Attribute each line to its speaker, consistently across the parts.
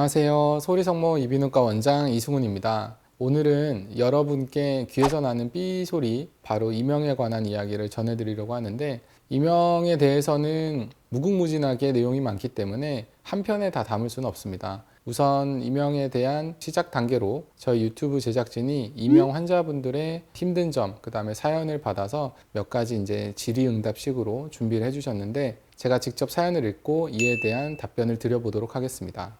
Speaker 1: 안녕하세요. 소리성모 이비인후과 원장 이승훈입니다. 오늘은 여러분께 귀에서 나는 삐 소리, 바로 이명에 관한 이야기를 전해드리려고 하는데, 이명에 대해서는 무궁무진하게 내용이 많기 때문에 한 편에 다 담을 수는 없습니다. 우선 이명에 대한 시작 단계로 저희 유튜브 제작진이 이명 환자분들의 힘든 점, 그 다음에 사연을 받아서 몇 가지 이제 질의응답식으로 준비를 해주셨는데, 제가 직접 사연을 읽고 이에 대한 답변을 드려보도록 하겠습니다.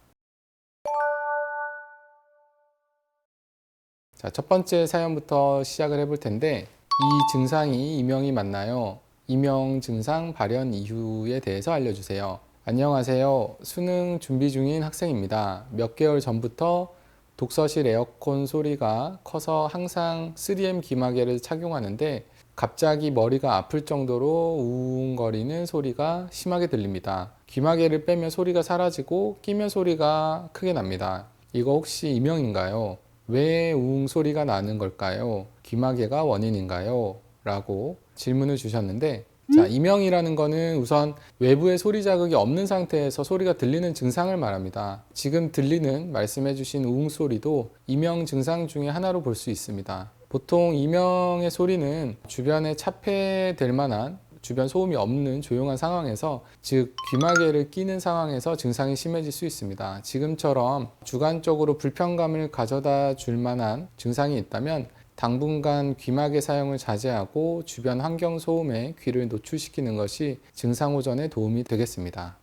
Speaker 1: 자, 첫 번째 사연부터 시작을 해볼 텐데, 이 증상이 이명이 맞나요? 이명 증상 발현 이유에 대해서 알려주세요. 안녕하세요. 수능 준비 중인 학생입니다. 몇 개월 전부터 독서실 에어컨 소리가 커서 항상 3M 귀마개를 착용하는데 갑자기 머리가 아플 정도로 우웅거리는 소리가 심하게 들립니다. 귀마개를 빼면 소리가 사라지고 끼면 소리가 크게 납니다. 이거 혹시 이명인가요? 왜 우웅 소리가 나는 걸까요? 귀마개가 원인인가요? 라고 질문을 주셨는데, 자, 이명이라는 거는 우선 외부의 소리 자극이 없는 상태에서 소리가 들리는 증상을 말합니다. 지금 들리는 말씀해주신 우웅 소리도 이명 증상 중에 하나로 볼 수 있습니다. 보통 이명의 소리는 주변에 차폐될 만한 주변 소음이 없는 조용한 상황에서, 즉 귀마개를 끼는 상황에서 증상이 심해질 수 있습니다. 지금처럼 주관적으로 불편감을 가져다 줄 만한 증상이 있다면 당분간 귀마개 사용을 자제하고 주변 환경 소음에 귀를 노출시키는 것이 증상 호전에 도움이 되겠습니다.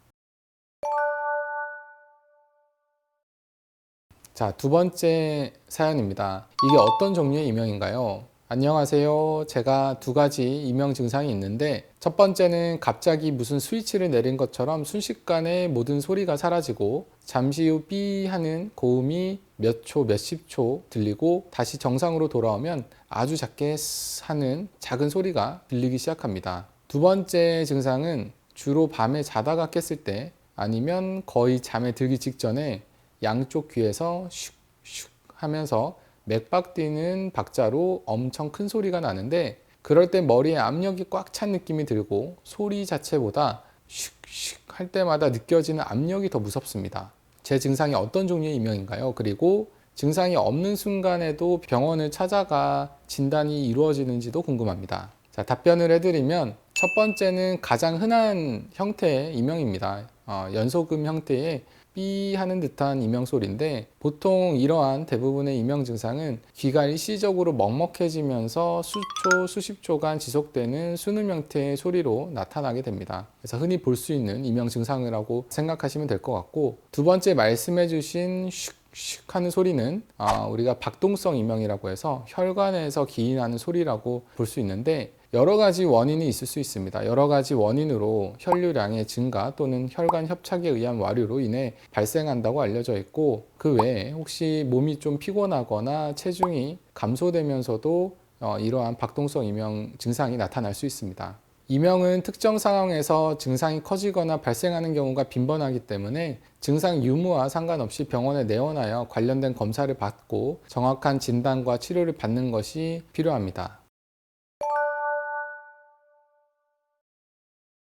Speaker 1: 자, 두 번째 사연입니다. 이게 어떤 종류의 이명인가요? 안녕하세요. 제가 두 가지 이명 증상이 있는데, 첫 번째는 갑자기 무슨 스위치를 내린 것처럼 순식간에 모든 소리가 사라지고 잠시 후 삐 하는 고음이 몇 초, 몇십 초 들리고 다시 정상으로 돌아오면 아주 작게 하는 작은 소리가 들리기 시작합니다. 두 번째 증상은 주로 밤에 자다가 깼을 때 아니면 거의 잠에 들기 직전에 양쪽 귀에서 슉슉 하면서 맥박 뛰는 박자로 엄청 큰 소리가 나는데, 그럴 때 머리에 압력이 꽉 찬 느낌이 들고 소리 자체보다 슉슉 할 때마다 느껴지는 압력이 더 무섭습니다. 제 증상이 어떤 종류의 이명인가요? 그리고 증상이 없는 순간에도 병원을 찾아가 진단이 이루어지는지도 궁금합니다. 자, 답변을 해드리면, 첫 번째는 가장 흔한 형태의 이명입니다. 연소금 형태의 삐 하는 듯한 이명 소리인데, 보통 이러한 대부분의 이명 증상은 귀가 일시적으로 먹먹해지면서 수초, 수십 초간 지속되는 순음 형태의 소리로 나타나게 됩니다. 그래서 흔히 볼 수 있는 이명 증상이라고 생각하시면 될 것 같고, 두 번째 말씀해 주신 슉슉 하는 소리는 우리가 박동성 이명이라고 해서 혈관에서 기인하는 소리라고 볼 수 있는데, 여러 가지 원인이 있을 수 있습니다. 여러 가지 원인으로 혈류량의 증가 또는 혈관 협착에 의한 와류로 인해 발생한다고 알려져 있고, 그 외에 혹시 몸이 좀 피곤하거나 체중이 감소되면서도 이러한 박동성 이명 증상이 나타날 수 있습니다. 이명은 특정 상황에서 증상이 커지거나 발생하는 경우가 빈번하기 때문에 증상 유무와 상관없이 병원에 내원하여 관련된 검사를 받고 정확한 진단과 치료를 받는 것이 필요합니다.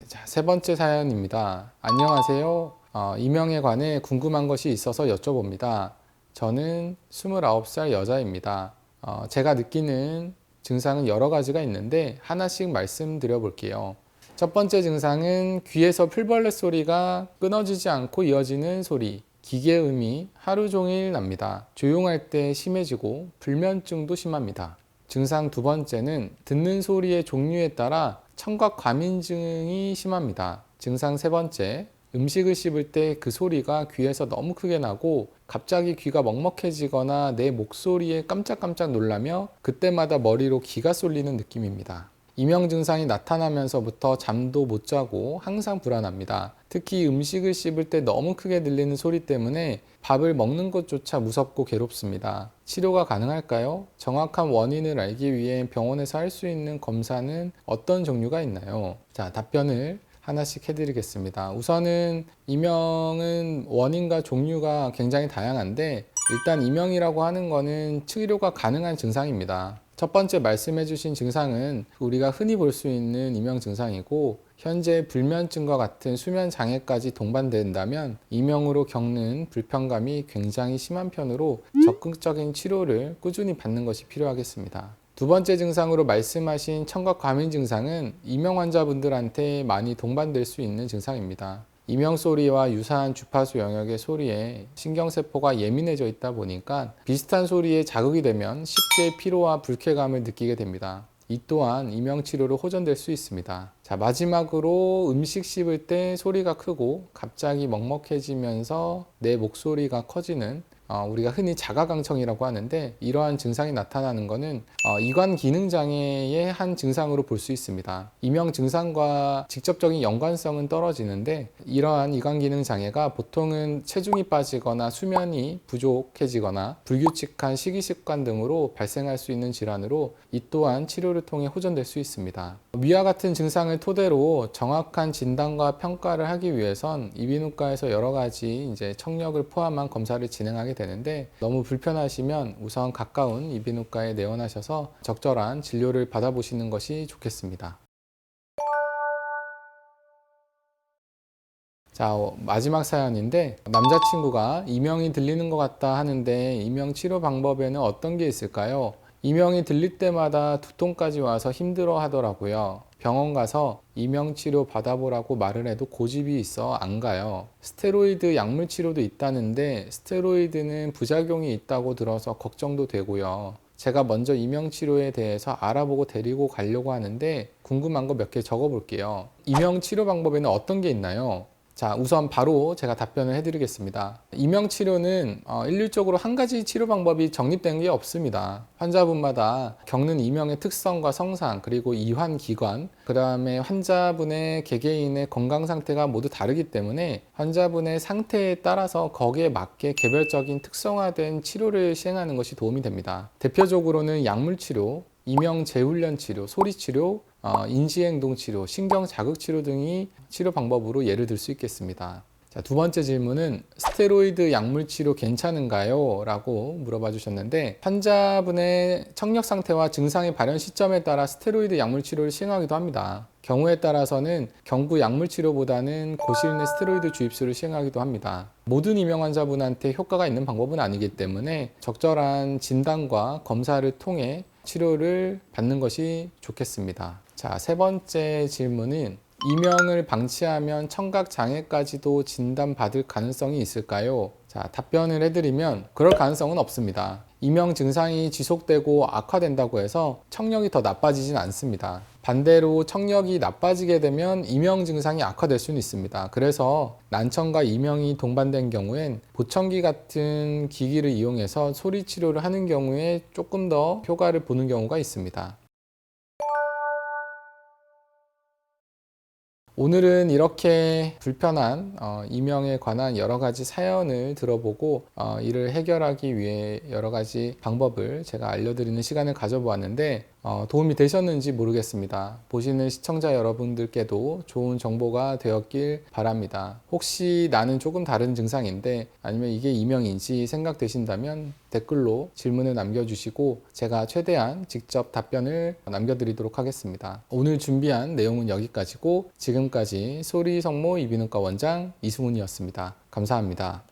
Speaker 1: 자, 세 번째 사연입니다. 안녕하세요. 이명에 관해 궁금한 것이 있어서 여쭤봅니다. 저는 29살 여자입니다. 제가 느끼는 증상은 여러 가지가 있는데 하나씩 말씀드려 볼게요. 첫 번째 증상은 귀에서 풀벌레 소리가 끊어지지 않고 이어지는 소리, 기계음이 하루 종일 납니다. 조용할 때 심해지고 불면증도 심합니다. 증상 두 번째는 듣는 소리의 종류에 따라 청각 과민증이 심합니다. 증상 세 번째, 음식을 씹을 때 그 소리가 귀에서 너무 크게 나고 갑자기 귀가 먹먹해지거나 내 목소리에 깜짝깜짝 놀라며 그때마다 머리로 기가 쏠리는 느낌입니다. 이명 증상이 나타나면서부터 잠도 못 자고 항상 불안합니다. 특히 음식을 씹을 때 너무 크게 들리는 소리 때문에 밥을 먹는 것조차 무섭고 괴롭습니다. 치료가 가능할까요? 정확한 원인을 알기 위해 병원에서 할 수 있는 검사는 어떤 종류가 있나요? 자, 답변을 하나씩 해드리겠습니다. 우선은 이명은 원인과 종류가 굉장히 다양한데, 일단 이명이라고 하는 거는 치료가 가능한 증상입니다. 첫 번째 말씀해 주신 증상은 우리가 흔히 볼 수 있는 이명 증상이고, 현재 불면증과 같은 수면 장애까지 동반된다면 이명으로 겪는 불편감이 굉장히 심한 편으로 적극적인 치료를 꾸준히 받는 것이 필요하겠습니다. 두 번째 증상으로 말씀하신 청각 과민 증상은 이명 환자분들한테 많이 동반될 수 있는 증상입니다. 이명 소리와 유사한 주파수 영역의 소리에 신경세포가 예민해져 있다 보니까 비슷한 소리에 자극이 되면 쉽게 피로와 불쾌감을 느끼게 됩니다. 이 또한 이명 치료로 호전될 수 있습니다. 자, 마지막으로 음식 씹을 때 소리가 크고 갑자기 먹먹해지면서 내 목소리가 커지는 우리가 흔히 자가강청이라고 하는데, 이러한 증상이 나타나는 것은 이관 기능 장애의 한 증상으로 볼 수 있습니다. 이명 증상과 직접적인 연관성은 떨어지는데, 이러한 이관 기능 장애가 보통은 체중이 빠지거나 수면이 부족해지거나 불규칙한 식이 습관 등으로 발생할 수 있는 질환으로 이 또한 치료를 통해 호전될 수 있습니다. 위와 같은 증상을 토대로 정확한 진단과 평가를 하기 위해선 이비인후과에서 여러 가지 청력을 포함한 검사를 진행하게 되는데, 너무 불편하시면 우선 가까운 이비인후과에 내원하셔서 적절한 진료를 받아보시는 것이 좋겠습니다. 자, 마지막 사연인데, 남자친구가 이명이 들리는 것 같다 하는데 이명 치료 방법에는 어떤 게 있을까요? 이명이 들릴 때마다 두통까지 와서 힘들어 하더라고요. 병원 가서 이명 치료 받아보라고 말을 해도 고집이 있어 안 가요. 스테로이드 약물 치료도 있다는데 스테로이드는 부작용이 있다고 들어서 걱정도 되고요. 제가 먼저 이명 치료에 대해서 알아보고 데리고 가려고 하는데 궁금한 거 몇 개 적어 볼게요. 이명 치료 방법에는 어떤 게 있나요? 자, 우선 바로 제가 답변을 해드리겠습니다. 이명 치료는 일률적으로 한 가지 치료 방법이 정립된 게 없습니다. 환자분마다 겪는 이명의 특성과 성상, 그리고 이환 기관, 그 다음에 환자분의 개개인의 건강 상태가 모두 다르기 때문에 환자분의 상태에 따라서 거기에 맞게 개별적인 특성화된 치료를 시행하는 것이 도움이 됩니다. 대표적으로는 약물 치료, 이명 재훈련 치료, 소리 치료, 인지행동 치료, 신경 자극 치료 등이 치료 방법으로 예를 들 수 있겠습니다. 자, 두 번째 질문은 스테로이드 약물 치료 괜찮은가요? 라고 물어봐 주셨는데, 환자분의 청력 상태와 증상의 발현 시점에 따라 스테로이드 약물 치료를 시행하기도 합니다. 경우에 따라서는 경구 약물 치료보다는 고실내 스테로이드 주입술을 시행하기도 합니다. 모든 이명 환자분한테 효과가 있는 방법은 아니기 때문에 적절한 진단과 검사를 통해 치료를 받는 것이 좋겠습니다. 자, 세 번째 질문은 이명을 방치하면 청각 장애까지도 진단받을 가능성이 있을까요? 자, 답변을 해드리면 그럴 가능성은 없습니다. 이명 증상이 지속되고 악화된다고 해서 청력이 더 나빠지진 않습니다. 반대로 청력이 나빠지게 되면 이명 증상이 악화될 수는 있습니다. 그래서 난청과 이명이 동반된 경우엔 보청기 같은 기기를 이용해서 소리 치료를 하는 경우에 조금 더 효과를 보는 경우가 있습니다. 오늘은 이렇게 불편한 이명에 관한 여러 가지 사연을 들어보고 이를 해결하기 위해 여러 가지 방법을 제가 알려드리는 시간을 가져보았는데 도움이 되셨는지 모르겠습니다. 보시는 시청자 여러분들께도 좋은 정보가 되었길 바랍니다. 혹시 나는 조금 다른 증상인데 아니면 이게 이명인지 생각되신다면 댓글로 질문을 남겨주시고 제가 최대한 직접 답변을 남겨드리도록 하겠습니다. 오늘 준비한 내용은 여기까지고 지금까지 소리성모 이비인후과 원장 이승훈이었습니다. 감사합니다.